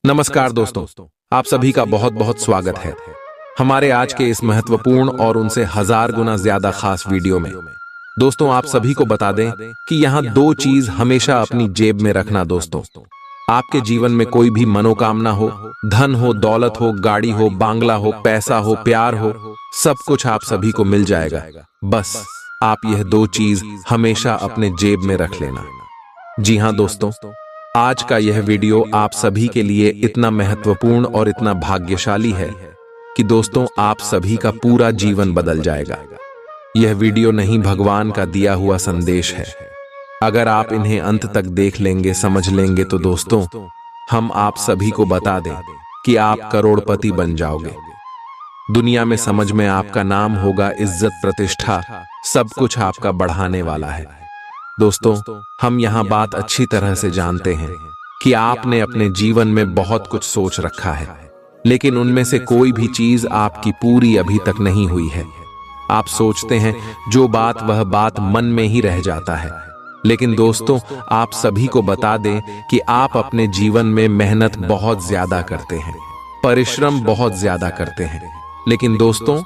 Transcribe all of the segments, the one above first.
नमस्कार दोस्तों, आप सभी का बहुत बहुत स्वागत है हमारे आज के इस महत्वपूर्ण और उनसे 1000 गुना ज्यादा खास वीडियो में। दोस्तों, आप सभी को बता दें कि यहाँ दो चीज हमेशा अपनी जेब में रखना। दोस्तों, आपके जीवन में कोई भी मनोकामना हो, धन हो, दौलत हो, गाड़ी हो, बांग्ला हो, पैसा हो, प्यार हो, सब कुछ आप सभी को मिल जाएगा। बस आप यह दो चीज हमेशा अपने जेब में रख लेना। जी हाँ दोस्तों, आज का यह वीडियो आप सभी के लिए इतना महत्वपूर्ण और इतना भाग्यशाली है कि दोस्तों आप सभी का पूरा जीवन बदल जाएगा। यह वीडियो नहीं, भगवान का दिया हुआ संदेश है। अगर आप इन्हें अंत तक देख लेंगे, समझ लेंगे तो दोस्तों हम आप सभी को बता दें कि आप करोड़पति बन जाओगे। दुनिया में समझ में आपका नाम होगा, इज्जत, प्रतिष्ठा, सब कुछ आपका बढ़ाने वाला है। दोस्तों, हम यहाँ बात अच्छी तरह से जानते हैं कि आपने अपने जीवन में बहुत कुछ सोच रखा है, लेकिन उनमें से कोई भी चीज आपकी पूरी अभी तक नहीं हुई है। आप सोचते हैं जो बात वह बात मन में ही रह जाता है। लेकिन दोस्तों, आप सभी को बता दें कि आप अपने जीवन में मेहनत बहुत ज्यादा करते हैं, परिश्रम बहुत ज्यादा करते हैं, लेकिन दोस्तों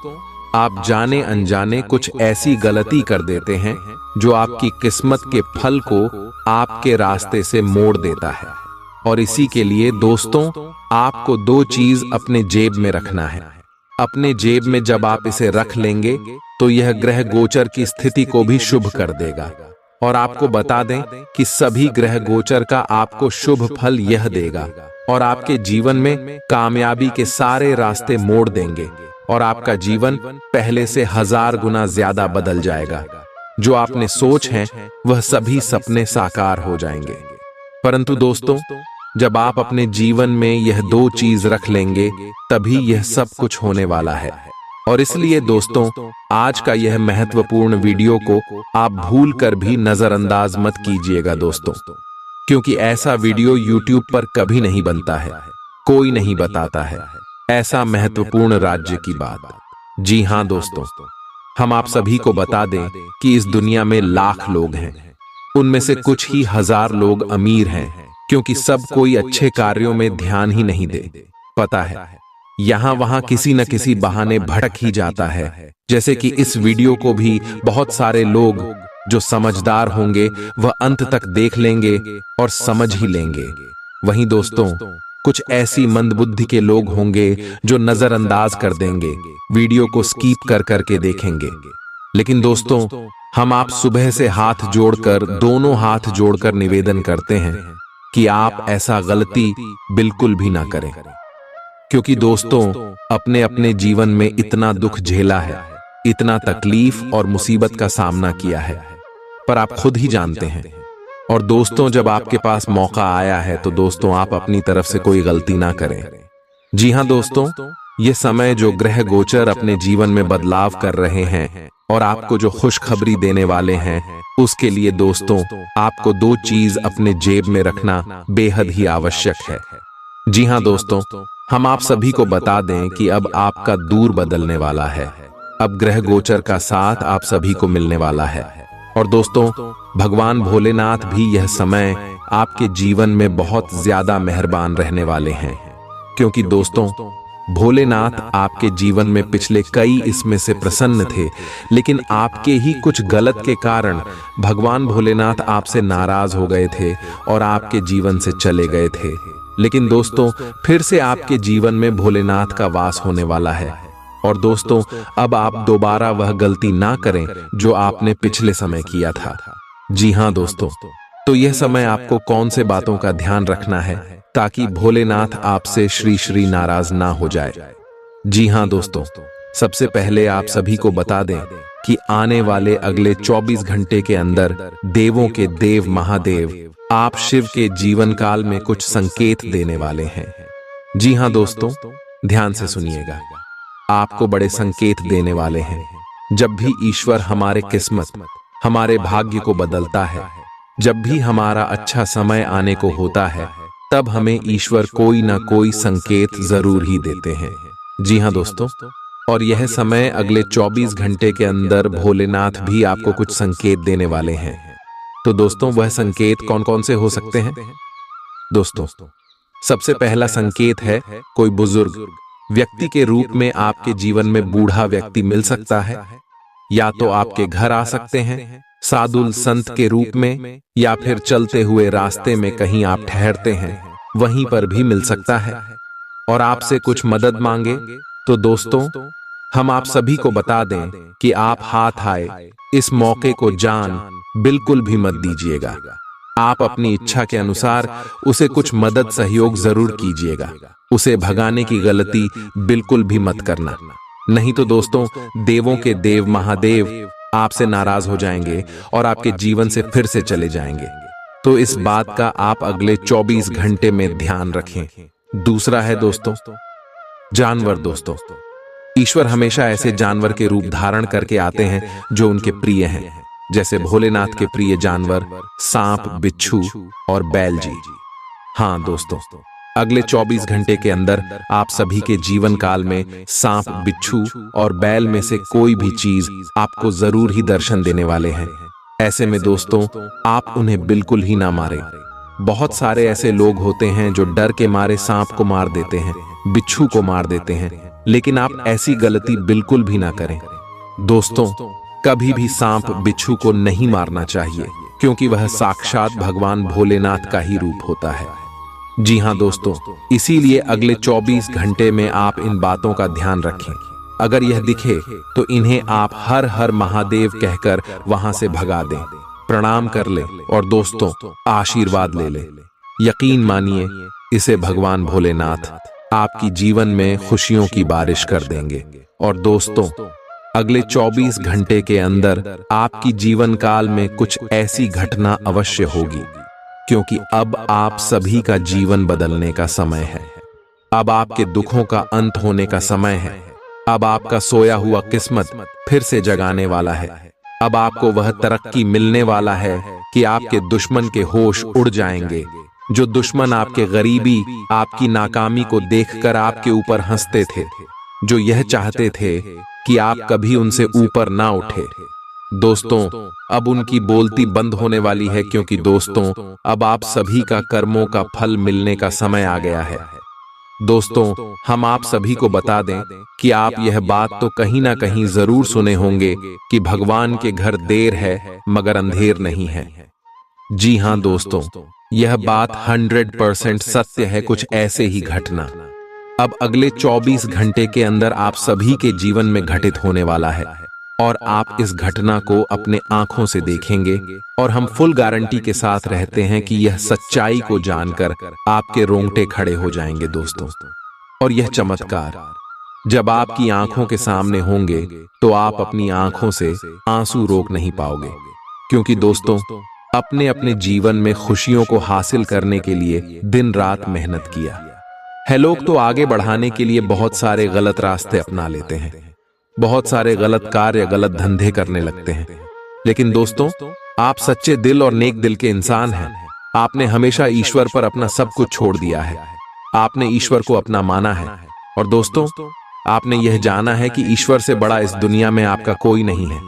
आप जाने अनजाने कुछ ऐसी गलती कर देते हैं जो आपकी किस्मत के फल को आपके रास्ते से मोड़ देता है। और इसी के लिए दोस्तों आपको दो चीज अपने जेब में रखना है। अपने जेब में जब आप इसे रख लेंगे तो यह ग्रह गोचर की स्थिति को भी शुभ कर देगा। और आपको बता दें कि सभी ग्रह गोचर का आपको शुभ फल यह देगा और आपके जीवन में कामयाबी के सारे रास्ते मोड़ देंगे और आपका जीवन पहले से 1000 गुना ज्यादा बदल जाएगा। जो आपने सोच है वह सभी सपने साकार हो जाएंगे। परंतु दोस्तों, जब आप अपने जीवन में यह दो चीज रख लेंगे तभी यह सब कुछ होने वाला है। और इसलिए दोस्तों आज का यह महत्वपूर्ण वीडियो को आप भूल कर भी नजरअंदाज मत कीजिएगा दोस्तों, क्योंकि ऐसा वीडियो YouTube पर कभी नहीं बनता है, कोई नहीं बताता है ऐसा महत्वपूर्ण राज्य की बात। जी हाँ दोस्तों, हम आप सभी को बता दें कि इस दुनिया में लाख लोग हैं, उनमें से कुछ ही 1000 लोग अमीर हैं, क्योंकि सब कोई अच्छे कार्यों में ध्यान ही नहीं दे। पता है, यहाँ वहाँ किसी न किसी बहाने भटक ही जाता है। जैसे कि इस वीडियो को भी बहुत सारे लोग जो समझदार होंगे वह अंत तक देख लेंगे और समझ ही लेंगे। वहीं दोस्तों कुछ ऐसी मंदबुद्धि के लोग होंगे जो नजरअंदाज कर देंगे, वीडियो को स्किप कर करके देखेंगे। लेकिन दोस्तों हम आप सुबह से हाथ जोड़कर, दोनों हाथ जोड़कर निवेदन करते हैं कि आप ऐसा गलती बिल्कुल भी ना करें, क्योंकि दोस्तों अपने अपने जीवन में इतना दुख झेला है, इतना तकलीफ और मुसीबत का सामना किया है, पर आप खुद ही जानते हैं। और दोस्तों जब आपके पास मौका आया है तो दोस्तों आप अपनी तरफ से कोई गलती ना करें। जी हाँ दोस्तों, ये समय जो ग्रह गोचर अपने जीवन में बदलाव कर रहे हैं और आपको जो खुशखबरी देने वाले हैं, उसके लिए दोस्तों आपको दो चीज अपने जेब में रखना बेहद ही आवश्यक है। जी हाँ दोस्तों, हम आप सभी को बता दें कि अब आपका दूर बदलने वाला है। अब ग्रह गोचर का साथ आप सभी को मिलने वाला है। और दोस्तों भगवान भोलेनाथ भी यह समय आपके जीवन में बहुत ज्यादा मेहरबान रहने वाले हैं, क्योंकि दोस्तों भोलेनाथ आपके जीवन में पिछले कई इसमें से प्रसन्न थे, लेकिन आपके ही कुछ गलत के कारण भगवान भोलेनाथ आपसे नाराज हो गए थे और आपके जीवन से चले गए थे। लेकिन दोस्तों फिर से आपके जीवन में भोलेनाथ का वास होने वाला है। और दोस्तों अब आप दोबारा वह गलती ना करें जो आपने पिछले समय किया था। जी हाँ दोस्तों, तो यह समय आपको कौन से बातों का ध्यान रखना है ताकि भोलेनाथ आपसे श्री श्री नाराज ना हो जाए। जी हाँ दोस्तों, सबसे पहले आप सभी को बता दें कि आने वाले अगले 24 घंटे के अंदर देवों के देव महादेव आप शिव के जीवन काल में कुछ संकेत देने वाले हैं। जी हाँ दोस्तों, ध्यान से सुनिएगा, आपको बड़े संकेत देने वाले हैं। जब भी ईश्वर हमारे किस्मत, हमारे भाग्य को बदलता है, जब भी हमारा अच्छा समय आने को होता है, तब हमें ईश्वर कोई ना कोई संकेत जरूर ही देते हैं। जी हाँ दोस्तों, और यह समय अगले 24 घंटे के अंदर भोलेनाथ भी आपको कुछ संकेत देने वाले हैं। तो दोस्तों वह संकेत कौन कौन से हो सकते हैं? दोस्तों सबसे पहला संकेत है कोई बुजुर्ग व्यक्ति के रूप में आपके जीवन में बूढ़ा व्यक्ति मिल सकता है। या तो आपके घर आ सकते हैं साधु संत के रूप में, या फिर चलते हुए रास्ते में कहीं आप ठहरते हैं वहीं पर भी मिल सकता है और आपसे कुछ मदद मांगे। तो दोस्तों, हम आप सभी को बता दें कि आप हाथ आए इस मौके को जान बिल्कुल भी मत दीजिएगा। आप अपनी इच्छा के अनुसार उसे कुछ मदद सहयोग जरूर कीजिएगा। उसे भगाने की गलती बिल्कुल भी मत करना, नहीं तो दोस्तों देवों के देव महादेव आपसे नाराज हो जाएंगे और आपके जीवन से फिर से चले जाएंगे। तो इस बात का आप अगले 24 घंटे में ध्यान रखें। दूसरा है दोस्तों जानवर। दोस्तों, ईश्वर हमेशा ऐसे जानवर के रूप धारण करके आते हैं जो उनके प्रिय हैं, जैसे भोलेनाथ के प्रिय जानवर सांप, बिच्छू और बैल जी। हाँ दोस्तों, अगले 24 घंटे के अंदर आप सभी के जीवन काल में सांप, बिच्छू और बैल में से कोई भी चीज आपको जरूर ही दर्शन देने वाले हैं। ऐसे में दोस्तों आप उन्हें बिल्कुल ही ना मारें। बहुत सारे ऐसे लोग होते हैं जो डर के मारे सांप को मार देते हैं, बिच्छू को मार देते हैं, लेकिन आप ऐसी गलती बिल्कुल भी ना करें। दोस्तों, कभी भी सांप, बिच्छू को नहीं मारना चाहिए, क्योंकि वह साक्षात भगवान भोलेनाथ का ही रूप होता है। जी हाँ दोस्तों, इसीलिए अगले 24 घंटे में आप इन बातों का ध्यान रखें। अगर यह दिखे तो इन्हें आप हर हर महादेव कहकर वहां से भगा दें, प्रणाम कर ले और दोस्तों आशीर्वाद ले ले। यकीन मानिए, इसे भगवान भोलेनाथ आपकी जीवन में खुशियों की बारिश कर देंगे। और दोस्तों, अगले 24 घंटे के अंदर आपकी जीवन काल में कुछ ऐसी घटना अवश्य होगी, क्योंकि अब आप सभी का जीवन बदलने का समय है। अब आपके दुखों का अंत होने का समय है। अब आपका सोया हुआ किस्मत फिर से जगाने वाला है। अब आपको वह तरक्की मिलने वाला है कि आपके दुश्मन के होश उड़ जाएंगे। जो दुश्मन आपके गरीबी, आपकी नाकामी को देखकर आपके ऊपर हंसते थे, जो यह चाहते थे कि आप कभी उनसे ऊपर ना उठे, दोस्तों अब उनकी बोलती बंद होने वाली है, क्योंकि दोस्तों अब आप सभी का कर्मों का फल मिलने का समय आ गया है। दोस्तों, हम आप सभी को बता दें कि आप यह बात तो कहीं ना कहीं जरूर सुने होंगे कि भगवान के घर देर है मगर अंधेर नहीं है। जी हाँ दोस्तों, यह बात 100% सत्य है। कुछ ऐसे ही घटना अब अगले 24 घंटे के अंदर आप सभी के जीवन में घटित होने वाला है, और आप इस घटना को अपने आंखों से देखेंगे। और हम फुल गारंटी के साथ रहते हैं कि यह सच्चाई को जानकर आपके रोंगटे खड़े हो जाएंगे दोस्तों। और यह चमत्कार जब आपकी आंखों के सामने होंगे तो आप अपनी आंखों से आंसू रोक नहीं पाओगे, क्योंकि दोस्तों अपने अपने जीवन में खुशियों को हासिल करने के लिए दिन रात मेहनत किया है। लोग तो आगे बढ़ाने के लिए बहुत सारे गलत रास्ते अपना लेते हैं, बहुत सारे गलत कार्य, गलत धंधे करने लगते हैं, लेकिन दोस्तों आप सच्चे दिल और नेक दिल के इंसान हैं। आपने हमेशा ईश्वर पर अपना सब कुछ छोड़ दिया है। आपने ईश्वर को अपना माना है, और दोस्तों आपने यह जाना है कि ईश्वर से बड़ा इस दुनिया में आपका कोई नहीं है।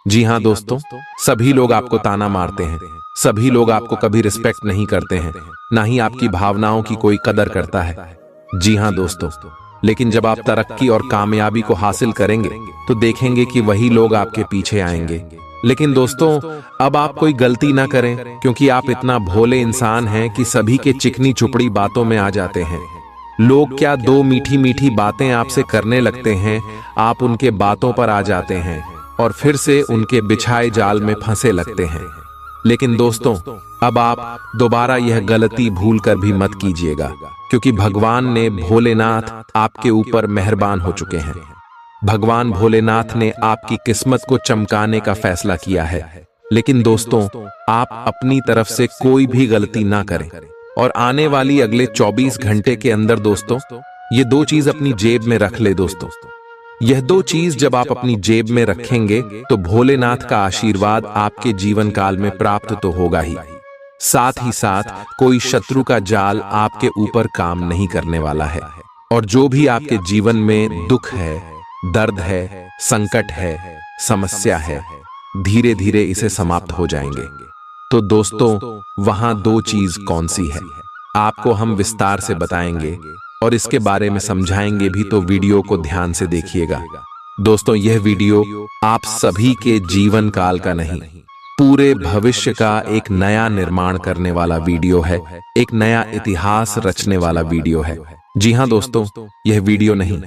जी हाँ दोस्तों, सभी लोग आपको ताना मारते हैं, सभी लोग आपको कभी रिस्पेक्ट नहीं करते हैं, ना ही आपकी भावनाओं की कोई कदर करता है। जी हाँ दोस्तों, लेकिन जब आप तरक्की और कामयाबी को हासिल करेंगे तो देखेंगे कि वही लोग आपके पीछे आएंगे। लेकिन दोस्तों अब आप कोई गलती ना करें, क्योंकि आप इतना भोले इंसान हैं कि सभी के चिकनी चुपड़ी बातों में आ जाते हैं। लोग क्या दो मीठी मीठी बातें आपसे करने लगते हैं, आप उनके बातों पर आ जाते हैं और फिर से उनके बिछाए जाल में फंसे लगते हैं। लेकिन दोस्तों अब आप दोबारा यह गलती भूल कर भी मत कीजिएगा, क्योंकि भगवान ने भोलेनाथ आपके ऊपर मेहरबान हो चुके हैं। भगवान भोलेनाथ ने आपकी किस्मत को चमकाने का फैसला किया है। लेकिन दोस्तों आप अपनी तरफ से कोई भी गलती ना करें, और आने वाली अगले 24 घंटे के अंदर दोस्तों ये दो चीज अपनी जेब में रख ले। दोस्तों यह दो चीज जब आप अपनी जेब में रखेंगे तो भोलेनाथ का आशीर्वाद आपके जीवन काल में प्राप्त तो होगा ही, साथ ही साथ कोई शत्रु का जाल आपके ऊपर काम नहीं करने वाला है। और जो भी आपके जीवन में दुख है, दर्द है, संकट है, समस्या है, धीरे धीरे इसे समाप्त हो जाएंगे। तो दोस्तों वहां दो चीज कौन सी है? आपको हम विस्तार से बताएंगे और इसके बारे में समझाएंगे भी, तो वीडियो को ध्यान से देखिएगा। दोस्तों, यह वीडियो आप सभी के जीवन काल का नहीं, पूरे भविष्य का एक नया निर्माण करने वाला वीडियो है, एक नया इतिहास रचने वाला वीडियो है। जी हाँ दोस्तों, यह वीडियो नहीं,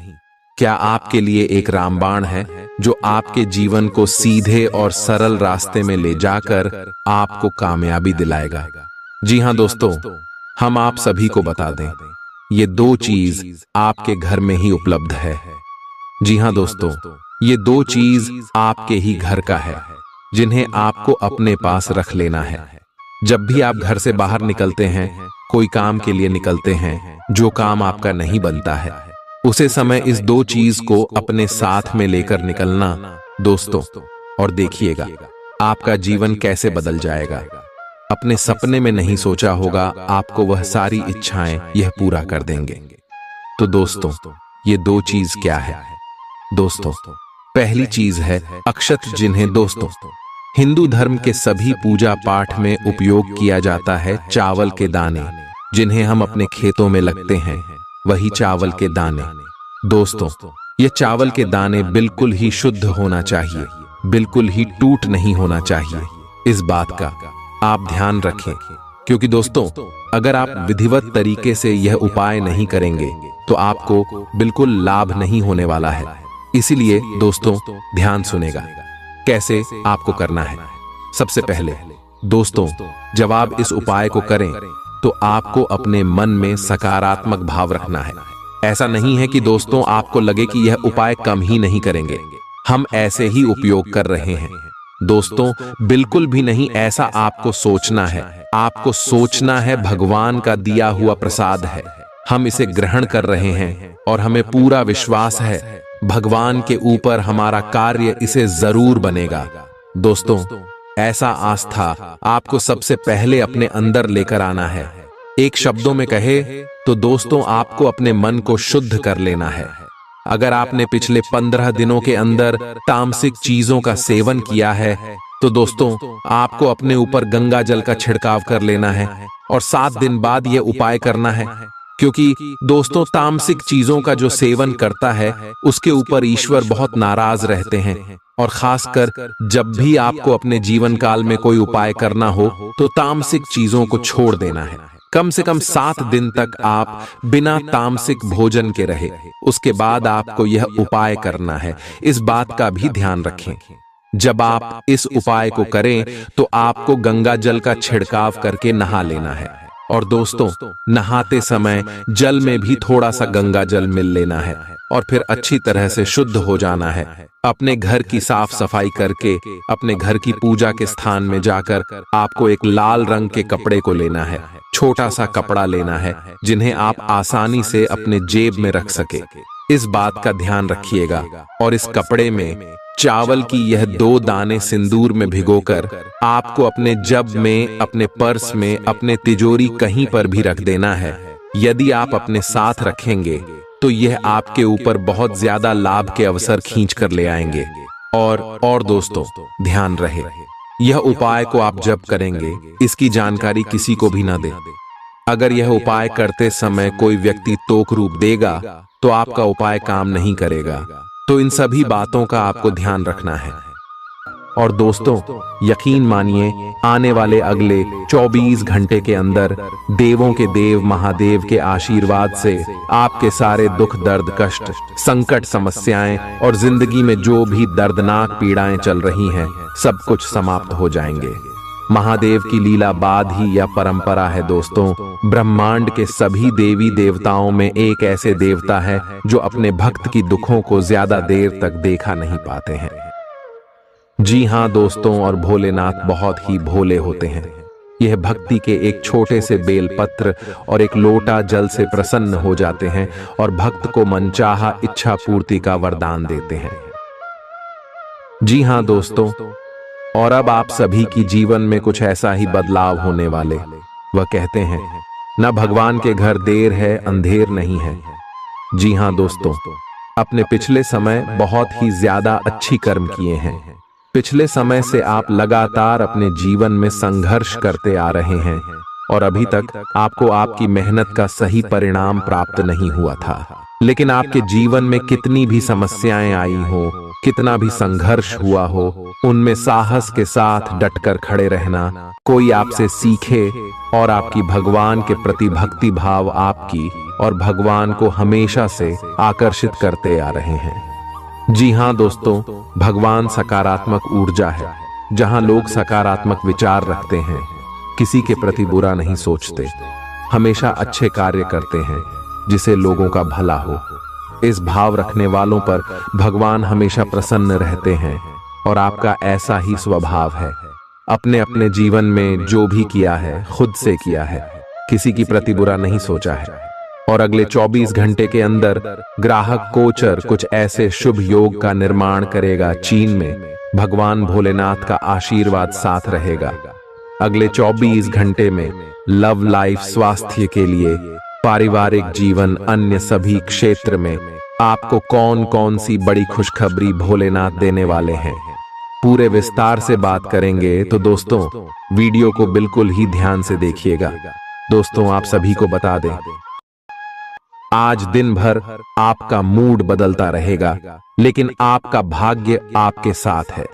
क्या आपके लिए एक रामबाण है जो आपके जीवन को सीधे और सरल रास्ते में ले जाकर आपको कामयाबी दिलाएगा। जी हाँ दोस्तों, हम आप सभी को बता दें, ये दो चीज आपके घर में ही उपलब्ध है। जी हाँ दोस्तों, ये दो चीज आपके ही घर का है, जिन्हें आपको अपने पास रख लेना है। जब भी आप घर से बाहर निकलते हैं, कोई काम के लिए निकलते हैं, जो काम आपका नहीं बनता है, उसे समय इस दो चीज को अपने साथ में लेकर निकलना दोस्तों, और देखिएगा आपका जीवन कैसे बदल जाएगा। अपने सपने में नहीं सोचा होगा, आपको वह सारी इच्छाएं यह पूरा कर देंगे। तो दोस्तों, ये दो चीज क्या है? दोस्तों, पहली चीज है अक्षत, जिन्हें दोस्तों हिंदू धर्म के सभी पूजा पाठ में उपयोग किया जाता है। चावल के दाने, जिन्हें हम अपने खेतों में लगते हैं, वही चावल के दाने। दोस्तों, ये चावल के दाने बिल्कुल ही शुद्ध होना चाहिए, बिल्कुल ही टूट नहीं होना चाहिए। इस बात का आप ध्यान रखें, क्योंकि दोस्तों, अगर आप विधिवत तरीके से यह उपाय नहीं करेंगे तो आपको बिल्कुल लाभ नहीं होने वाला है। इसीलिए दोस्तों, ध्यान सुनेगा कैसे आपको करना है। सबसे पहले दोस्तों, जब आप इस उपाय को करें तो आपको अपने मन में सकारात्मक भाव रखना है। ऐसा नहीं है कि दोस्तों आपको लगे कि यह उपाय कम ही नहीं करेंगे, हम ऐसे ही उपयोग कर रहे हैं। दोस्तों, बिल्कुल भी नहीं ऐसा आपको सोचना है। आपको सोचना है भगवान का दिया हुआ प्रसाद है, हम इसे ग्रहण कर रहे हैं और हमें पूरा विश्वास है भगवान के ऊपर हमारा कार्य इसे जरूर बनेगा। दोस्तों, ऐसा आस्था आपको सबसे पहले अपने अंदर लेकर आना है। एक शब्दों में कहे तो दोस्तों, आपको अपने मन को शुद्ध कर लेना है। अगर आपने पिछले 15 दिनों के अंदर तामसिक चीजों का सेवन किया है तो दोस्तों, आपको अपने ऊपर गंगा जल का छिड़काव कर लेना है और 7 दिन बाद यह उपाय करना है। क्योंकि दोस्तों, तामसिक चीजों का जो सेवन करता है उसके ऊपर ईश्वर बहुत नाराज रहते हैं। और खासकर जब भी आपको अपने जीवन काल में कोई उपाय करना हो तो तामसिक चीजों को छोड़ देना है। कम से कम 7 दिन तक आप बिना तामसिक भोजन के रहे, उसके बाद आपको यह उपाय करना है। इस बात का भी ध्यान रखें। जब आप इस उपाय को करें तो आपको गंगा जल का छिड़काव करके नहा लेना है। और दोस्तों, नहाते समय जल में भी थोड़ा सा गंगा जल मिल लेना है और फिर अच्छी तरह से शुद्ध हो जाना है। अपने घर की साफ सफाई करके अपने घर की पूजा के स्थान में जाकर आपको एक लाल रंग के कपड़े को लेना है। छोटा सा कपड़ा लेना है जिन्हें आप आसानी से अपने जेब में रख सके। इस बात का ध्यान रखिएगा। और इस कपड़े में चावल की यह 2 दाने सिंदूर में भिगोकर आपको अपने जब में, अपने पर्स में, अपने तिजोरी कहीं पर भी रख देना है। यदि आप अपने साथ रखेंगे तो यह आपके ऊपर बहुत ज्यादा लाभ के अवसर खींच कर ले आएंगे। और दोस्तों, ध्यान रहे, यह उपाय को आप जब करेंगे इसकी जानकारी किसी को भी ना दें। अगर यह उपाय करते समय कोई व्यक्ति तोक रूप देगा तो आपका उपाय काम नहीं करेगा। तो इन सभी बातों का आपको ध्यान रखना है। और दोस्तों, यकीन मानिए, आने वाले अगले 24 घंटे के अंदर देवों के देव महादेव के आशीर्वाद से आपके सारे दुख, दर्द, कष्ट, संकट, समस्याएं और जिंदगी में जो भी दर्दनाक पीड़ाएं चल रही हैं, सब कुछ समाप्त हो जाएंगे। महादेव की लीला बाद ही यह परंपरा है दोस्तों। ब्रह्मांड के सभी देवी देवताओं में एक ऐसे देवता है जो अपने भक्त की दुखों को ज्यादा देर तक देखा नहीं पाते हैं। जी हाँ दोस्तों, और भोलेनाथ बहुत ही भोले होते हैं। यह भक्ति के एक छोटे से बेलपत्र और एक लोटा जल से प्रसन्न हो जाते हैं और भक्त को मनचाहा इच्छा पूर्ति का वरदान देते हैं। जी हाँ दोस्तों, और अब आप सभी की जीवन में कुछ ऐसा ही बदलाव होने वाले। वह कहते हैं, न भगवान के घर देर है, अंधेर नहीं है। जी हाँ दोस्तों, अपने पिछले समय बहुत ही ज्यादा अच्छी कर्म किए हैं। पिछले समय से आप लगातार अपने जीवन में संघर्ष करते आ रहे हैं। और अभी तक आपको आपकी मेहनत का सही परिणाम प्राप्त नहीं हुआ था। लेकिन आपके जीवन में कितनी भी समस्याएं आई हो, कितना भी संघर्ष हुआ हो, उनमें साहस के साथ डटकर खड़े रहना, कोई आपसे सीखे और आपकी भगवान के प्रति भक्ति भाव आपकी और भगवान को हमेशा से आकर्षित करते आ रहे हैं। जी हाँ दोस्तों, भगवान सकारात्मक ऊर्जा है। जहां लोग सकारात्मक विचार रखते हैं, किसी के प्रति बुरा नहीं सोचते, हमेशा अच्छे कार्य करते हैं जिसे लोगों का भला हो। इस भाव रखने वालों पर भगवान हमेशा प्रसन्न रहते हैं और आपका ऐसा ही स्वभाव है। अपने अपने जीवन में जो भी किया है खुद से किया है, किसी की प्रति बुरा नहीं सोचा है। और अगले 24 घंटे के अंदर ग्राहक गोचर कुछ ऐसे शुभ योग का निर्माण करेगा। चीन में भगवान भोलेनाथ का आशीर्वाद साथ रहेगा। अगले 24 घंटे में लव लाइफ, स्वास्थ्य के लिए, पारिवारिक जीवन, अन्य सभी क्षेत्र में आपको कौन कौन सी बड़ी खुशखबरी भोलेनाथ देने वाले हैं, पूरे विस्तार से बात करेंगे। तो दोस्तों, वीडियो को बिल्कुल ही ध्यान से देखिएगा। दोस्तों, आप सभी को बता दें, आज दिन भर आपका मूड बदलता रहेगा, लेकिन आपका भाग्य आपके साथ है।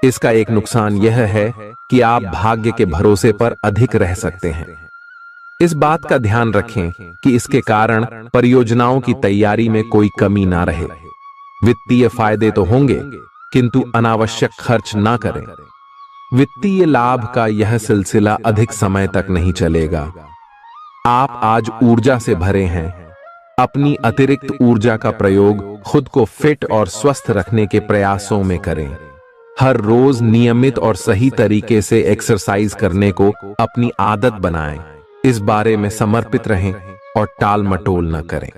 इसका एक नुकसान यह है कि आप भाग्य के भरोसे पर अधिक रह सकते हैं। इस बात का ध्यान रखें कि इसके कारण परियोजनाओं की तैयारी में कोई कमी ना रहे। वित्तीय फायदे तो होंगे, किंतु अनावश्यक खर्च ना करें। वित्तीय लाभ का यह सिलसिला अधिक समय तक नहीं चलेगा। आप आज ऊर्जा से भरे हैं। अपनी अतिरिक्त ऊर्जा का प्रयोग खुद को फिट और स्वस्थ रखने के प्रयासों में करें। हर रोज नियमित और सही तरीके से एक्सरसाइज करने को अपनी आदत बनाएं। इस बारे में समर्पित रहें और टाल मटोल न करें।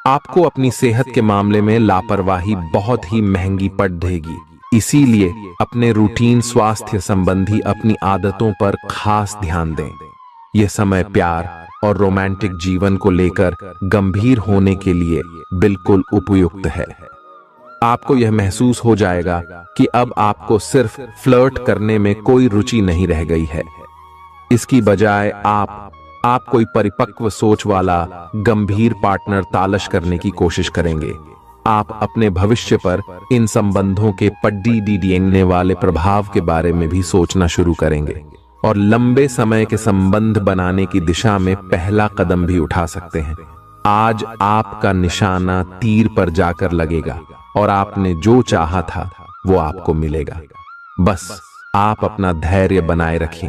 आपको अपनी सेहत के मामले में लापरवाही बहुत ही महंगी पड़ देगी। इसीलिए अपने रूटीन स्वास्थ्य संबंधी अपनी आदतों पर खास ध्यान दें। यह समय प्यार और रोमांटिक जीवन को लेकर गंभीर होने के लिए बिल्कुल उपयुक्त है। आपको यह महसूस हो जाएगा कि अब आपको सिर्फ फ्लर्ट करने में कोई रुचि नहीं रह गई है। इसकी बजाय आप कोई परिपक्व सोच वाला गंभीर पार्टनर तलाश करने की कोशिश करेंगे। आप अपने भविष्य पर इन संबंधों के पड़ने वाले प्रभाव के बारे में भी सोचना शुरू करेंगे और लंबे समय के संबंध बनाने की दिशा में पहला कदम भी उठा सकते हैं। आज आपका निशाना तीर पर जाकर लगेगा और आपने जो चाहा था वो आपको मिलेगा। बस आप अपना धैर्य बनाए रखें,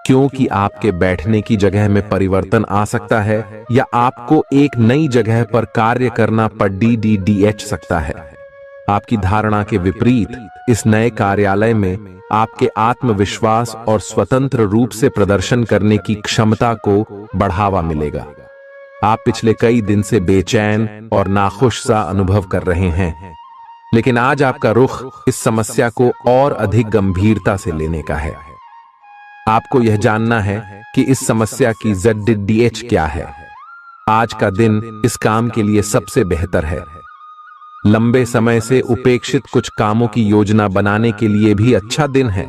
क्योंकि आपके बैठने की जगह में परिवर्तन आ सकता है या आपको एक नई जगह पर कार्य करना पड़ सकता है। आपकी धारणा के विपरीत इस नए कार्यालय में आपके आत्मविश्वास और स्वतंत्र रूप से प्रदर्शन करने की क्षमता को बढ़ावा मिलेगा। आप पिछले कई दिन से बेचैन और नाखुश सा अनुभव कर रहे हैं, लेकिन आज आपका रुख इस समस्या को और अधिक गंभीरता से लेने का है। आपको यह जानना है कि इस समस्या की ZDH क्या है। आज का दिन इस काम के लिए सबसे बेहतर है। लंबे समय से उपेक्षित कुछ कामों की योजना बनाने के लिए भी अच्छा दिन है।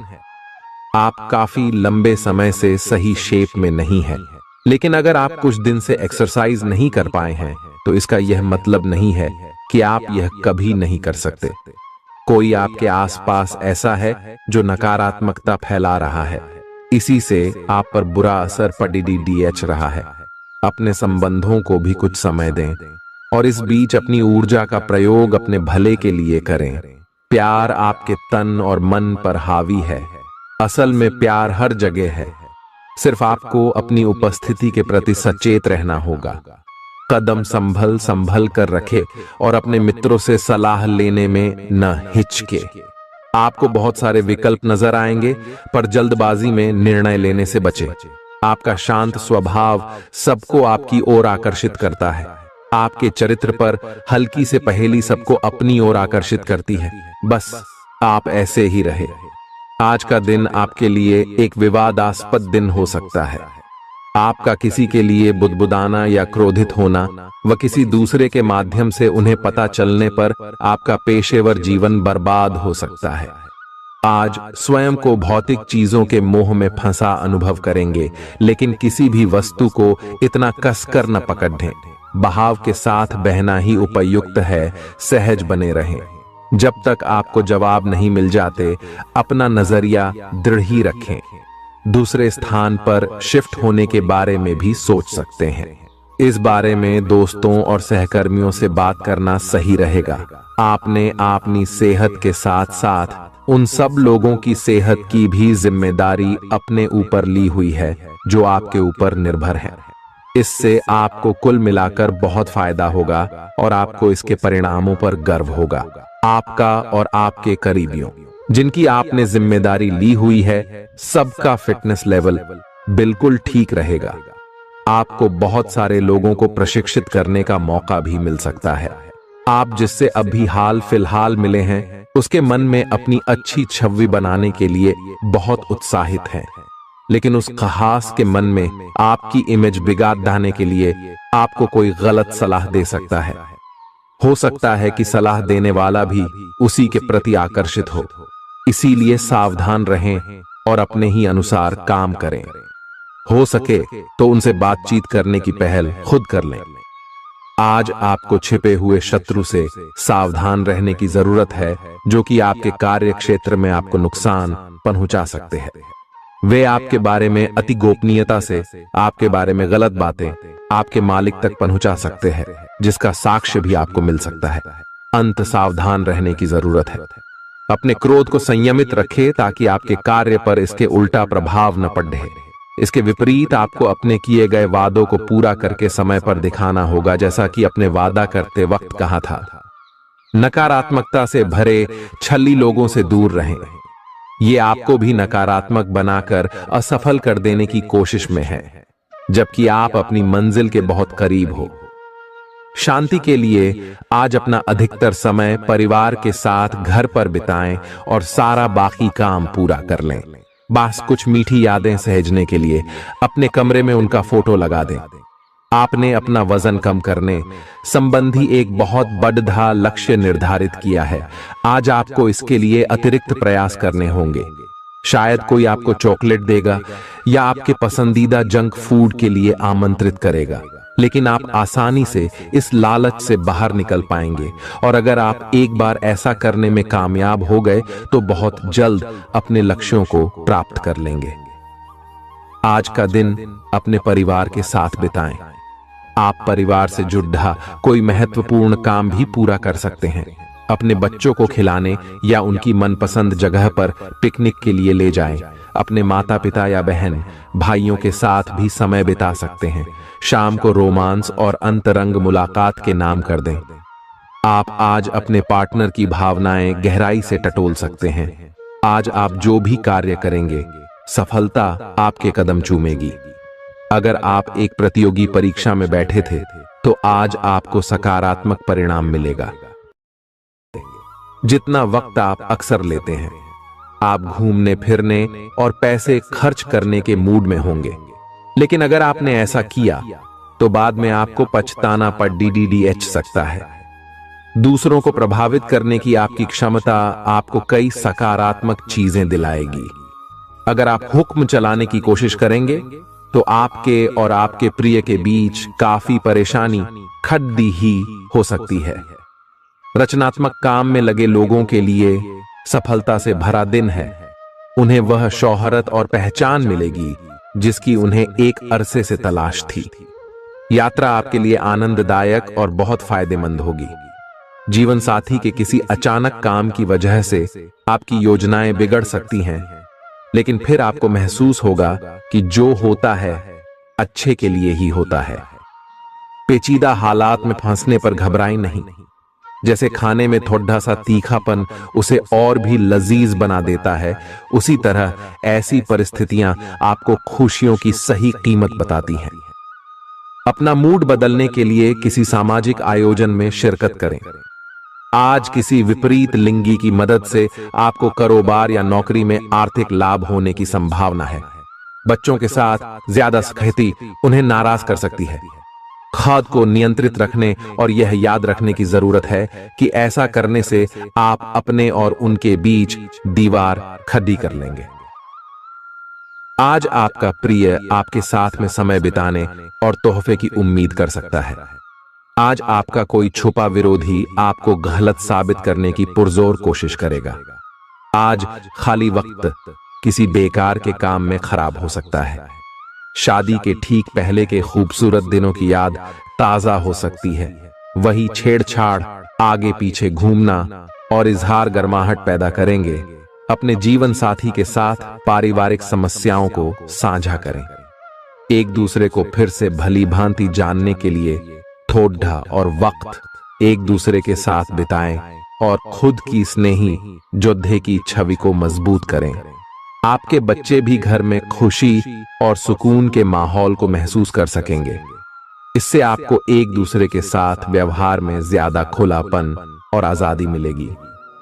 आप काफी लंबे समय से सही शेप में नहीं हैं, लेकिन अगर आप कुछ दिन से एक्सरसाइज नहीं कर पाए हैं तो इसका यह मतलब नहीं है कि आप यह कभी नहीं कर सकते। कोई आपके आसपास ऐसा है जो नकारात्मकता फैला रहा है, इसी से आप पर बुरा असर पड़ रहा है। अपने संबंधों को भी कुछ समय दें और इस बीच अपनी ऊर्जा का प्रयोग अपने भले के लिए करें। प्यार आपके तन और मन पर हावी है। असल में प्यार हर जगह है, सिर्फ आपको अपनी उपस्थिति के प्रति सचेत रहना होगा। कदम संभल कर रखे और अपने मित्रों से सलाह लेने में न हिचके। आपको बहुत सारे विकल्प नजर आएंगे, पर जल्दबाजी में निर्णय लेने से बचें। आपका शांत स्वभाव सबको आपकी ओर आकर्षित करता है। आपके चरित्र पर हल्की से पहेली सबको अपनी ओर आकर्षित करती है। बस आप ऐसे ही रहे। आज का दिन आपके लिए एक विवादास्पद दिन हो सकता है। आपका किसी के लिए बुदबुदाना या क्रोधित होना व किसी दूसरे के माध्यम से उन्हें पता चलने पर आपका पेशेवर जीवन बर्बाद हो सकता है। आज स्वयं को भौतिक चीजों के मोह में फंसा अनुभव करेंगे, लेकिन किसी भी वस्तु को इतना कसकर न पकड़ें। बहाव के साथ बहना ही उपयुक्त है, सहज बने रहें। जब तक आपको जवाब नहीं मिल जाते, अपना नजरिया दृढ़ ही रखें। दूसरे स्थान पर शिफ्ट होने के बारे में भी सोच सकते हैं। इस बारे में दोस्तों और सहकर्मियों से बात करना सही रहेगा। आपने अपनी सेहत के साथ साथ उन सब लोगों की सेहत की भी जिम्मेदारी अपने ऊपर ली हुई है जो आपके ऊपर निर्भर है। इससे आपको कुल मिलाकर बहुत फायदा होगा और आपको इसके परिणामों पर गर्व होगा। आपका और आपके करीबियों जिनकी आपने जिम्मेदारी ली हुई है, सबका फिटनेस लेवल बिल्कुल ठीक रहेगा। आपको बहुत सारे लोगों को प्रशिक्षित करने का मौका भी मिल सकता है। आप जिससे अभी हाल फिलहाल मिले हैं, उसके मन में अपनी अच्छी छवि बनाने के लिए बहुत उत्साहित हैं, लेकिन उस खास के मन में आपकी इमेज बिगाड़ डालने के लिए आपको कोई गलत सलाह दे सकता है। हो सकता है कि सलाह देने वाला भी उसी के प्रति आकर्षित हो। इसीलिए सावधान रहें और अपने ही अनुसार काम करें। हो सके तो उनसे बातचीत करने की पहल खुद कर लें। आज आपको छिपे हुए शत्रु से सावधान रहने की जरूरत है, जो कि आपके कार्य क्षेत्र में आपको नुकसान पहुंचा सकते हैं। वे आपके बारे में अति गोपनीयता से आपके बारे में गलत बातें आपके मालिक तक पहुंचा सकते हैं, जिसका साक्ष्य भी आपको मिल सकता है। अंत सावधान रहने की जरूरत है। अपने क्रोध को संयमित रखें ताकि आपके कार्य पर इसके उल्टा प्रभाव न पड़े। इसके विपरीत आपको अपने किए गए वादों को पूरा करके समय पर दिखाना होगा, जैसा कि अपने वादा करते वक्त कहा था। नकारात्मकता से भरे छली लोगों से दूर रहें। ये आपको भी नकारात्मक बनाकर असफल कर देने की कोशिश में है, जबकि आप अपनी मंजिल के बहुत करीब हो। शांति के लिए आज अपना अधिकतर समय परिवार के साथ घर पर बिताएं और सारा बाकी काम पूरा कर लें। बस कुछ मीठी यादें सहेजने के लिए अपने कमरे में उनका फोटो लगा दें। आपने अपना वजन कम करने संबंधी एक बहुत बड़ा लक्ष्य निर्धारित किया है। आज आपको इसके लिए अतिरिक्त प्रयास करने होंगे। शायद कोई आपको चॉकलेट देगा या आपके पसंदीदा जंक फूड के लिए आमंत्रित करेगा, लेकिन आप आसानी से इस लालच से बाहर निकल पाएंगे। और अगर आप एक बार ऐसा करने में कामयाब हो गए तो बहुत जल्द अपने लक्ष्यों को प्राप्त कर लेंगे। आज का दिन अपने परिवार के साथ बिताएं। आप परिवार से जुड़ा कोई महत्वपूर्ण काम भी पूरा कर सकते हैं। अपने बच्चों को खिलाने या उनकी मनपसंद जगह पर पिकनिक के लिए ले जाएं। अपने माता पिता या बहन भाइयों के साथ भी समय बिता सकते हैं। शाम को रोमांस और अंतरंग मुलाकात के नाम कर दें। आप आज अपने पार्टनर की भावनाएं गहराई से टटोल सकते हैं। आज आप जो भी कार्य करेंगे, सफलता आपके कदम चूमेगी। अगर आप एक प्रतियोगी परीक्षा में बैठे थे, तो आज आपको सकारात्मक परिणाम मिलेगा। जितना वक्त आप अक्सर लेते हैं, आप घूमने फिरने और पैसे खर्च करने के मूड में होंगे, लेकिन अगर आपने ऐसा किया तो बाद में आपको पछताना पड़ DDDH सकता है। दूसरों को प्रभावित करने की आपकी क्षमता आपको कई सकारात्मक चीजें दिलाएगी। अगर आप हुक्म चलाने की कोशिश करेंगे तो आपके और आपके प्रिय के बीच काफी परेशानी खड़ी ही हो सकती है। रचनात्मक काम में लगे लोगों के लिए सफलता से भरा दिन है। उन्हें वह शोहरत और पहचान मिलेगी जिसकी उन्हें एक अरसे से तलाश थी। यात्रा आपके लिए आनंददायक और बहुत फायदेमंद होगी। जीवन साथी के किसी अचानक काम की वजह से आपकी योजनाएं बिगड़ सकती हैं, लेकिन फिर आपको महसूस होगा कि जो होता है अच्छे के लिए ही होता है। पेचीदा हालात में फंसने पर घबराएं नहीं। जैसे खाने में थोड़ा सा तीखापन उसे और भी लजीज बना देता है, उसी तरह ऐसी परिस्थितियां आपको खुशियों की सही कीमत बताती हैं। अपना मूड बदलने के लिए किसी सामाजिक आयोजन में शिरकत करें। आज किसी विपरीत लिंगी की मदद से आपको कारोबार या नौकरी में आर्थिक लाभ होने की संभावना है। बच्चों के साथ ज्यादा सख्ती उन्हें नाराज कर सकती है। खुद को नियंत्रित रखने और यह याद रखने की जरूरत है कि ऐसा करने से आप अपने और उनके बीच दीवार खड़ी कर लेंगे। आज आपका प्रिय आपके साथ में समय बिताने और तोहफे की उम्मीद कर सकता है। आज आपका कोई छुपा विरोधी आपको गलत साबित करने की पुरजोर कोशिश करेगा। आज खाली वक्त किसी बेकार के काम में खराब हो सकता है। शादी के ठीक पहले के खूबसूरत दिनों की याद ताजा हो सकती है। वही छेड़छाड़, आगे पीछे घूमना और इजहार गर्माहट पैदा करेंगे। अपने जीवन साथी के साथ पारिवारिक समस्याओं को साझा करें। एक दूसरे को फिर से भली भांति जानने के लिए थोड़ा और वक्त एक दूसरे के साथ बिताएं और खुद की स्नेही योद्धे की छवि को मजबूत करें। आपके बच्चे भी घर में खुशी और सुकून के माहौल को महसूस कर सकेंगे। इससे आपको एक दूसरे के साथ व्यवहार में ज्यादा खुलापन और आजादी मिलेगी।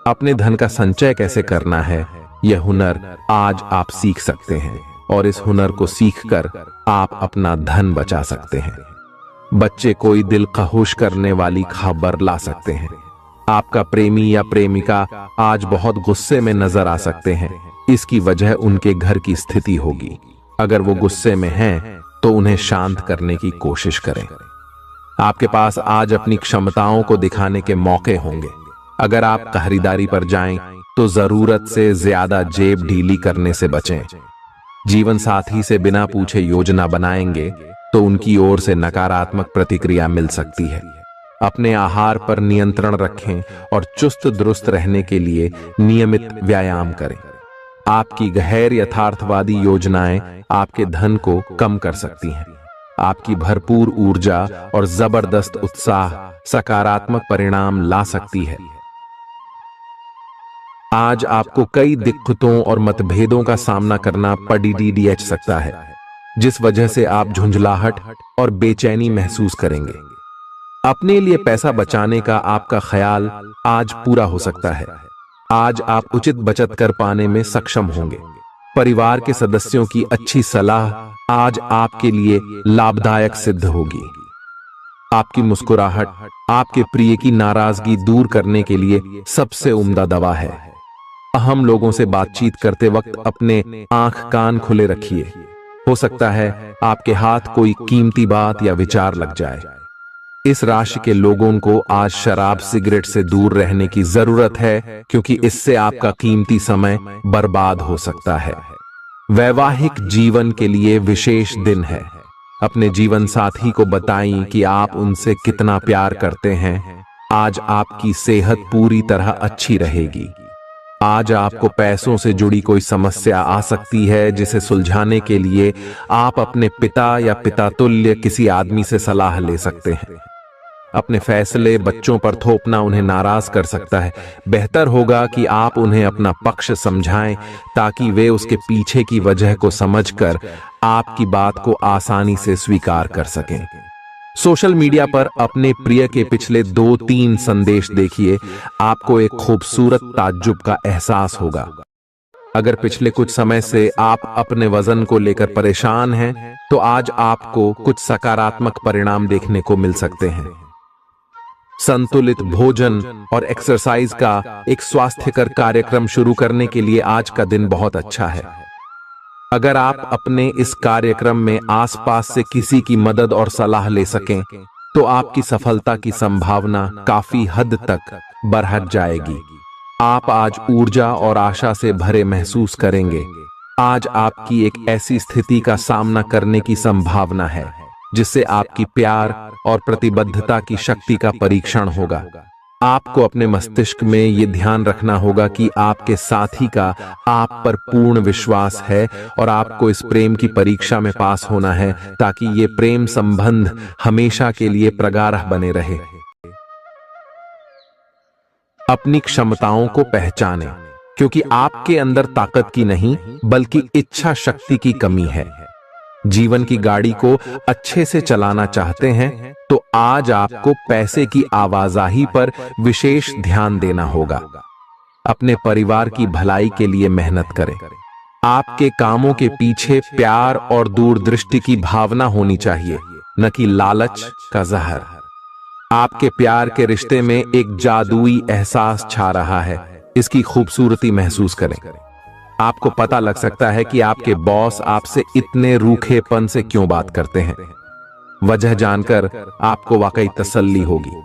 अपने धन का संचय कैसे करना है, यह हुनर आज आप सीख सकते हैं और इस हुनर को सीखकर आप अपना धन बचा सकते हैं। बच्चे कोई दिल खहुश करने वाली खबर ला सकते हैं। आपका प्रेमी या प्रेमिका आज बहुत गुस्से में नजर आ सकते हैं। इसकी वजह उनके घर की स्थिति होगी। अगर वो गुस्से में हैं, तो उन्हें शांत करने की कोशिश करें। आपके पास आज अपनी क्षमताओं को दिखाने के मौके होंगे। अगर आप खरीदारी पर जाएं, तो जरूरत से ज्यादा जेब ढीली करने से बचें। जीवन साथी से बिना पूछे योजना बनाएंगे तो उनकी ओर से नकारात्मक प्रतिक्रिया मिल सकती है। अपने आहार पर नियंत्रण रखें और चुस्त दुरुस्त रहने के लिए नियमित व्यायाम करें। आपकी गैर यथार्थवादी योजनाएं आपके धन को कम कर सकती हैं। आपकी भरपूर ऊर्जा और जबरदस्त उत्साह सकारात्मक परिणाम ला सकती है। आज आपको कई दिक्कतों और मतभेदों का सामना करना पड़ सकता है, जिस वजह से आप झुंझलाहट और बेचैनी महसूस करेंगे। अपने लिए पैसा बचाने का आपका ख्याल आज पूरा हो सकता है। आज आप उचित बचत कर पाने में सक्षम होंगे। परिवार के सदस्यों की अच्छी सलाह आज आपके लिए लाभदायक सिद्ध होगी। आपकी मुस्कुराहट आपके प्रिय की नाराजगी दूर करने के लिए सबसे उम्दा दवा है। अहम लोगों से बातचीत करते वक्त अपने आंख कान खुले रखिए। हो सकता है आपके हाथ कोई कीमती बात या विचार लग जाए। इस राशि के लोगों को आज शराब सिगरेट से दूर रहने की जरूरत है, क्योंकि इससे आपका कीमती समय बर्बाद हो सकता है। वैवाहिक जीवन के लिए विशेष दिन है। अपने जीवन साथी को बताएं कि आप उनसे कितना प्यार करते हैं। आज आपकी सेहत पूरी तरह अच्छी रहेगी। आज आपको पैसों से जुड़ी कोई समस्या आ सकती है, जिसे सुलझाने के लिए आप अपने पिता या पिता तुल्य किसी आदमी से सलाह ले सकते हैं। अपने फैसले बच्चों पर थोपना उन्हें नाराज कर सकता है। बेहतर होगा कि आप उन्हें अपना पक्ष समझाएं, ताकि वे उसके पीछे की वजह को समझकर आपकी बात को आसानी से स्वीकार कर सकें। सोशल मीडिया पर अपने प्रिय के पिछले 2-3 संदेश देखिए। आपको एक खूबसूरत ताज्जुब का एहसास होगा। अगर पिछले कुछ समय से आप अपने वजन को लेकर परेशान हैं, तो आज आपको कुछ सकारात्मक परिणाम देखने को मिल सकते हैं। संतुलित भोजन और एक्सरसाइज का एक स्वास्थ्यकर कार्यक्रम शुरू करने के लिए आज का दिन बहुत अच्छा है। अगर आप अपने इस कार्यक्रम में आसपास से किसी की मदद और सलाह ले सकें, तो आपकी सफलता की संभावना काफी हद तक बढ़ जाएगी। आप आज ऊर्जा और आशा से भरे महसूस करेंगे। आज आपकी एक ऐसी स्थिति का सामना करने की संभावना है, जिससे आपकी प्यार और प्रतिबद्धता की शक्ति का परीक्षण होगा। आपको अपने मस्तिष्क में यह ध्यान रखना होगा कि आपके साथी का आप पर पूर्ण विश्वास है और आपको इस प्रेम की परीक्षा में पास होना है, ताकि ये प्रेम संबंध हमेशा के लिए प्रगाढ़ बने रहे। अपनी क्षमताओं को पहचानें, क्योंकि आपके अंदर ताकत की नहीं बल्कि इच्छा शक्ति की कमी है। जीवन की गाड़ी को अच्छे से चलाना चाहते हैं, तो आज आपको पैसे की आवाजाही पर विशेष ध्यान देना होगा। अपने परिवार की भलाई के लिए मेहनत करें। आपके कामों के पीछे प्यार और दूरदृष्टि की भावना होनी चाहिए। न कि लालच का जहर। आपके प्यार के रिश्ते में एक जादुई एहसास छा रहा है। इसकी खूबसूरती महसूस करें। आपको पता लग सकता है कि आपके बॉस आपसे इतने रूखेपन से क्यों बात करते हैं। वजह जानकर आपको वाकई तसल्ली होगी।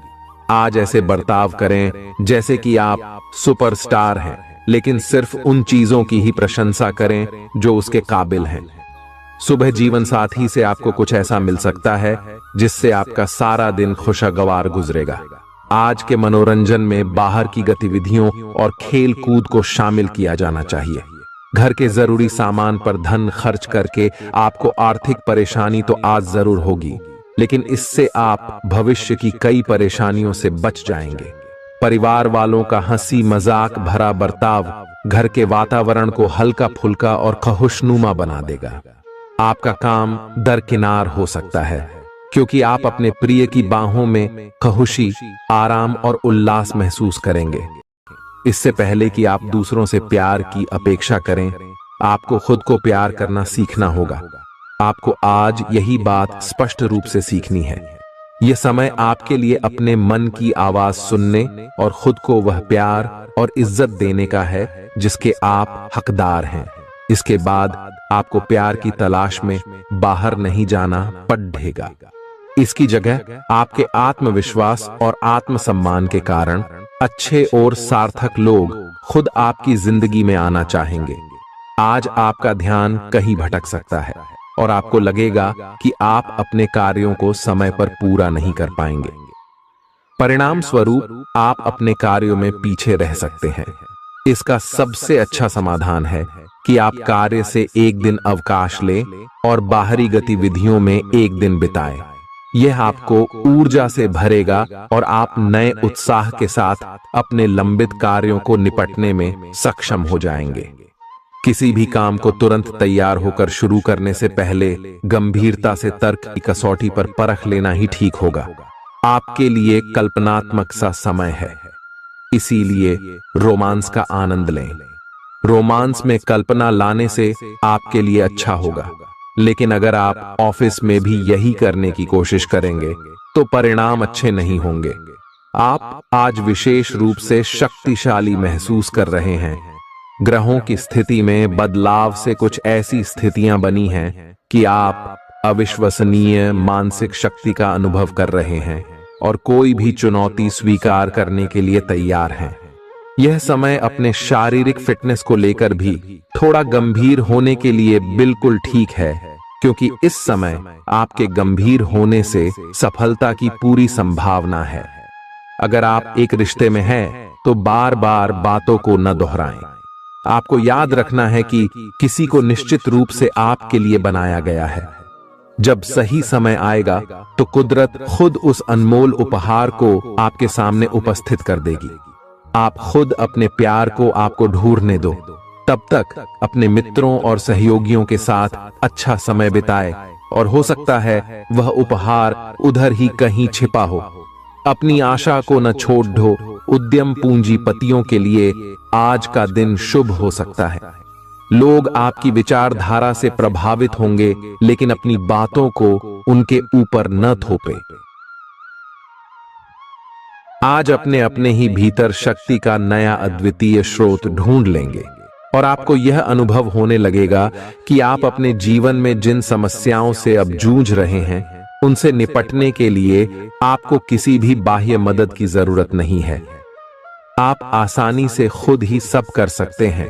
आज ऐसे बर्ताव करें जैसे कि आप सुपरस्टार हैं, लेकिन सिर्फ उन चीजों की ही प्रशंसा करें जो उसके काबिल हैं। सुबह जीवन साथी से आपको कुछ ऐसा मिल सकता है जिससे आपका सारा दिन खुशगवार गुजरेगा। आज के मनोरंजन में बाहर की गतिविधियों और खेल कूद को शामिल किया जाना चाहिए। घर के जरूरी सामान पर धन खर्च करके आपको आर्थिक परेशानी तो आज जरूर होगी, लेकिन इससे आप भविष्य की कई परेशानियों से बच जाएंगे। परिवार वालों का हंसी मजाक भरा बर्ताव घर के वातावरण को हल्का फुल्का और खुशनुमा बना देगा। आपका काम दरकिनार हो सकता है क्योंकि आप अपने प्रिय की बाहों में खुशी, आराम और उल्लास महसूस करेंगे। इससे पहले कि आप दूसरों से प्यार की अपेक्षा करें, आपको खुद को प्यार करना सीखना होगा। आपको आज यही बात स्पष्ट रूप से सीखनी है। यह समय आपके लिए अपने मन की आवाज सुनने और खुद को वह प्यार और इज्जत देने का है जिसके आप हकदार हैं। इसके बाद आपको प्यार की तलाश में बाहर नहीं जाना पड़ेगा। इसकी जगह आपके आत्मविश्वास और आत्मसम्मान के कारण अच्छे और सार्थक लोग खुद आपकी जिंदगी में आना चाहेंगे। आज आपका ध्यान कहीं भटक सकता है और आपको लगेगा कि आप अपने कार्यों को समय पर पूरा नहीं कर पाएंगे। परिणाम स्वरूप आप अपने कार्यों में पीछे रह सकते हैं। इसका सबसे अच्छा समाधान है कि आप कार्य से एक दिन अवकाश लें और बाहरी गतिविधियों में एक दिन बिताएं। यह आपको ऊर्जा से भरेगा और आप नए उत्साह के साथ अपने लंबित कार्यों को निपटने में सक्षम हो जाएंगे। किसी भी काम को तुरंत तैयार होकर शुरू करने से पहले गंभीरता से तर्क की कसौटी पर परख लेना ही ठीक होगा। आपके लिए कल्पनात्मक सा समय है, इसीलिए रोमांस का आनंद लें। रोमांस में कल्पना लाने से आपके लिए अच्छा होगा, लेकिन अगर आप ऑफिस में भी यही करने की कोशिश करेंगे तो परिणाम अच्छे नहीं होंगे। आप आज विशेष रूप से शक्तिशाली महसूस कर रहे हैं। ग्रहों की स्थिति में बदलाव से कुछ ऐसी स्थितियां बनी हैं कि आप अविश्वसनीय मानसिक शक्ति का अनुभव कर रहे हैं और कोई भी चुनौती स्वीकार करने के लिए तैयार हैं। यह समय अपने शारीरिक फिटनेस को लेकर भी थोड़ा गंभीर होने के लिए बिल्कुल ठीक है, क्योंकि इस समय आपके गंभीर होने से सफलता की पूरी संभावना है। अगर आप एक रिश्ते में हैं तो बार बार बातों को न दोहराएं। आपको याद रखना है कि किसी को निश्चित रूप से आपके लिए बनाया गया है। जब सही समय आएगा तो कुदरत खुद उस अनमोल उपहार को आपके सामने उपस्थित कर देगी। आप खुद अपने प्यार को आपको ढूंढने दो। तब तक अपने मित्रों और सहयोगियों के साथ अच्छा समय बिताए और हो सकता है वह उपहार उधर ही कहीं छिपा हो। अपनी आशा को न छोड़ दो। उद्यम पूंजीपतियों के लिए आज का दिन शुभ हो सकता है। लोग आपकी विचारधारा से प्रभावित होंगे, लेकिन अपनी बातों को उनके ऊपर न थोपे। आज अपने अपने ही भीतर शक्ति का नया अद्वितीय स्रोत ढूंढ लेंगे और आपको यह अनुभव होने लगेगा कि आप अपने जीवन में जिन समस्याओं से अब जूझ रहे हैं उनसे निपटने के लिए आपको किसी भी बाह्य मदद की जरूरत नहीं है। आप आसानी से खुद ही सब कर सकते हैं।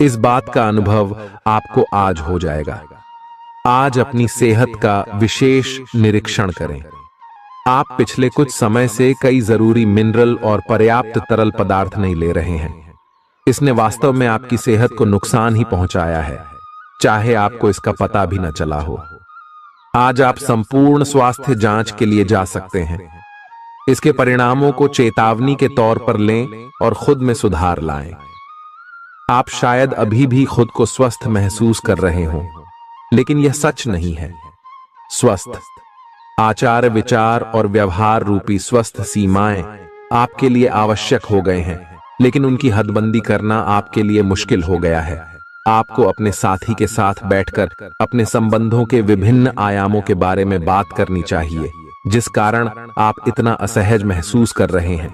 इस बात का अनुभव आपको आज हो जाएगा। आज अपनी सेहत का विशेष निरीक्षण करें। आप पिछले कुछ समय से कई जरूरी मिनरल और पर्याप्त तरल पदार्थ नहीं ले रहे हैं। इसने वास्तव में आपकी सेहत को नुकसान ही पहुंचाया है, चाहे आपको इसका पता भी न चला हो। आज आप संपूर्ण स्वास्थ्य जांच के लिए जा सकते हैं। इसके परिणामों को चेतावनी के तौर पर लें और खुद में सुधार लाएं। आप शायद अभी भी खुद को स्वस्थ महसूस कर रहे हों, लेकिन यह सच नहीं है। स्वस्थ आचार, विचार और व्यवहार रूपी स्वस्थ सीमाएं आपके लिए आवश्यक हो गए हैं, लेकिन उनकी हदबंदी करना आपके लिए मुश्किल हो गया है। आपको अपने साथी के साथ बैठकर अपने संबंधों के विभिन्न आयामों के बारे में बात करनी चाहिए, जिस कारण आप इतना असहज महसूस कर रहे हैं।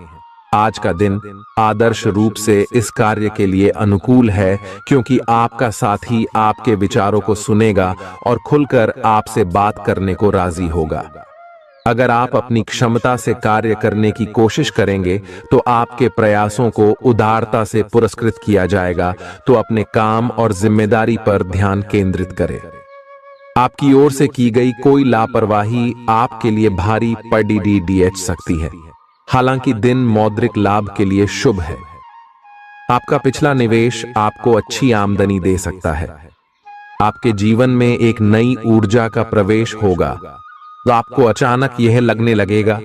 आज का दिन आदर्श रूप से इस कार्य के लिए अनुकूल है, क्योंकि आपका साथी आपके विचारों को सुनेगा और खुलकर आपसे बात करने को राजी होगा। अगर आप अपनी क्षमता से कार्य करने की कोशिश करेंगे तो आपके प्रयासों को उदारता से पुरस्कृत किया जाएगा, तो अपने काम और जिम्मेदारी पर ध्यान केंद्रित करें। आपकी ओर से की गई कोई लापरवाही आपके लिए भारी पड़ सकती है। हालांकि दिन मौद्रिक लाभ के लिए शुभ है। आपका पिछला निवेश आपको अच्छी आमदनी दे सकता है। आपके जीवन में एक नई ऊर्जा का प्रवेश होगा, तो आपको अचानक यह लगने लगेगा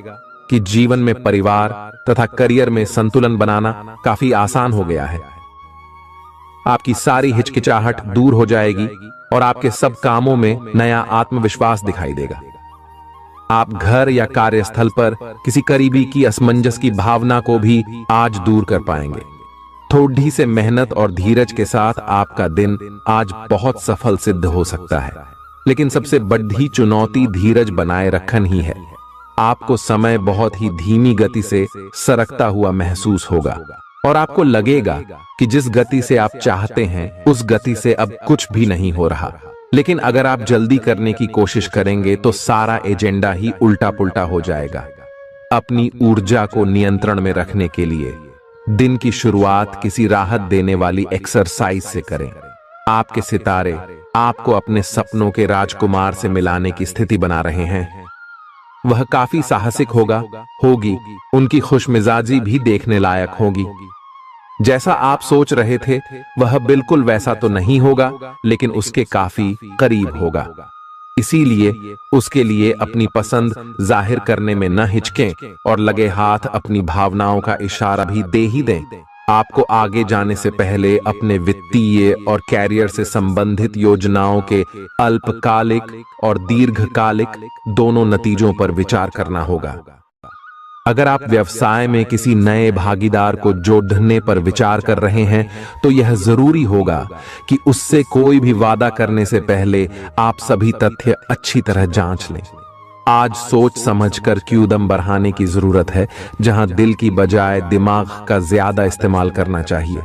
कि जीवन में परिवार तथा करियर में संतुलन बनाना काफी आसान हो गया है। आपकी सारी हिचकिचाहट दूर हो जाएगी और आपके सब कामों में नया आत्मविश्वास दिखाई देगा। आप घर या कार्यस्थल पर किसी करीबी की असमंजस की भावना को भी आज दूर कर पाएंगे। थोड़ी से मेहनत और धीरज के साथ आपका दिन आज बहुत सफल सिद्ध हो सकता है, लेकिन सबसे बड़ी चुनौती धीरज बनाए रखना ही है। आपको समय बहुत ही धीमी गति से सरकता हुआ महसूस होगा और आपको लगेगा कि जिस गति से आप चाहते हैं उस गति से अब कुछ भी नहीं हो रहा। लेकिन अगर आप जल्दी करने की कोशिश करेंगे तो सारा एजेंडा ही उल्टा पुल्टा हो जाएगा। अपनी ऊर्जा को नियंत्रण में रखने के लिए दिन की शुरुआत किसी राहत देने वाली एक्सरसाइज से करें। आपके सितारे आपको अपने सपनों के राजकुमार से मिलाने की स्थिति बना रहे हैं। वह काफी साहसिक होगी। उनकी खुशमिजाजी भी देखने लायक होगी। जैसा आप सोच रहे थे वह बिल्कुल वैसा तो नहीं होगा, लेकिन उसके काफी करीब होगा। इसीलिए उसके लिए अपनी पसंद जाहिर करने में न हिचकें और लगे हाथ अपनी भावनाओं का इशारा भी दे ही दें। आपको आगे जाने से पहले अपने वित्तीय और कैरियर से संबंधित योजनाओं के अल्पकालिक और दीर्घकालिक दोनों नतीजों पर विचार करना होगा। अगर आप व्यवसाय में किसी नए भागीदार को जोड़ने पर विचार कर रहे हैं तो यह जरूरी होगा कि उससे कोई भी वादा करने से पहले आप सभी तथ्य अच्छी तरह जांच लें। आज सोच समझकर कदम बढ़ाने की जरूरत है, जहां दिल की बजाय दिमाग का ज्यादा इस्तेमाल करना चाहिए।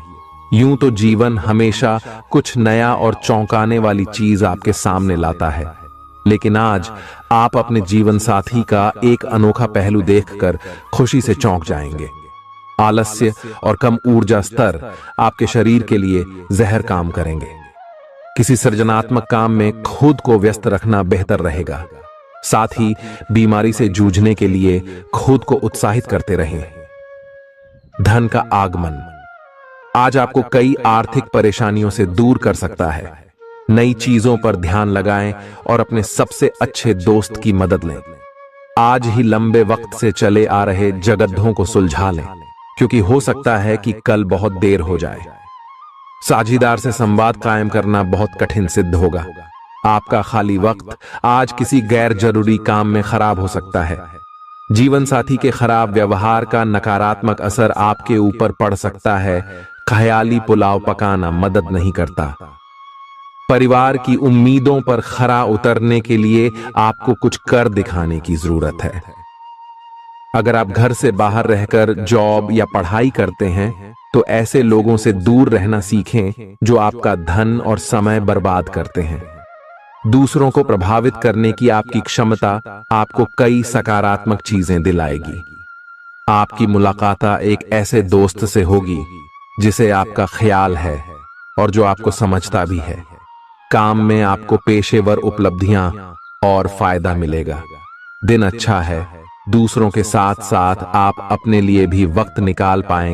यूं तो जीवन हमेशा कुछ नया और चौंकाने वाली चीज आपके सामने लाता है, लेकिन आज आप अपने जीवन साथी का एक अनोखा पहलू देखकर खुशी से चौंक जाएंगे। आलस्य और कम ऊर्जा स्तर आपके शरीर के लिए जहर काम करेंगे। किसी सृजनात्मक काम में खुद को व्यस्त रखना बेहतर रहेगा। साथ ही बीमारी से जूझने के लिए खुद को उत्साहित करते रहें। धन का आगमन आज आपको कई आर्थिक परेशानियों से दूर कर सकता है। नई चीजों पर ध्यान लगाएं और अपने सबसे अच्छे दोस्त की मदद लें। आज ही लंबे वक्त से चले आ रहे जगद्धों को सुलझा लें, क्योंकि हो सकता है कि कल बहुत देर हो जाए। साझीदार से संवाद कायम करना बहुत कठिन सिद्ध होगा। आपका खाली वक्त आज किसी गैर जरूरी काम में खराब हो सकता है। जीवन साथी के खराब व्यवहार का नकारात्मक असर आपके ऊपर पड़ सकता है। ख्याली पुलाव पकाना मदद नहीं करता। परिवार की उम्मीदों पर खरा उतरने के लिए आपको कुछ कर दिखाने की जरूरत है। अगर आप घर से बाहर रहकर जॉब या पढ़ाई करते हैं तो ऐसे लोगों से दूर रहना सीखें जो आपका धन और समय बर्बाद करते हैं। दूसरों को प्रभावित करने की आपकी क्षमता आपको कई सकारात्मक चीजें दिलाएगी। आपकी मुलाकात एक ऐसे दोस्त से होगी जिसे आपका ख्याल है और जो आपको समझता भी है। काम में आपको पेशेवर उपलब्धियां और फायदा मिलेगा। दिन अच्छा है। दूसरों के साथ साथ आप अपने लिए भी वक्त निकाल पाएंगे।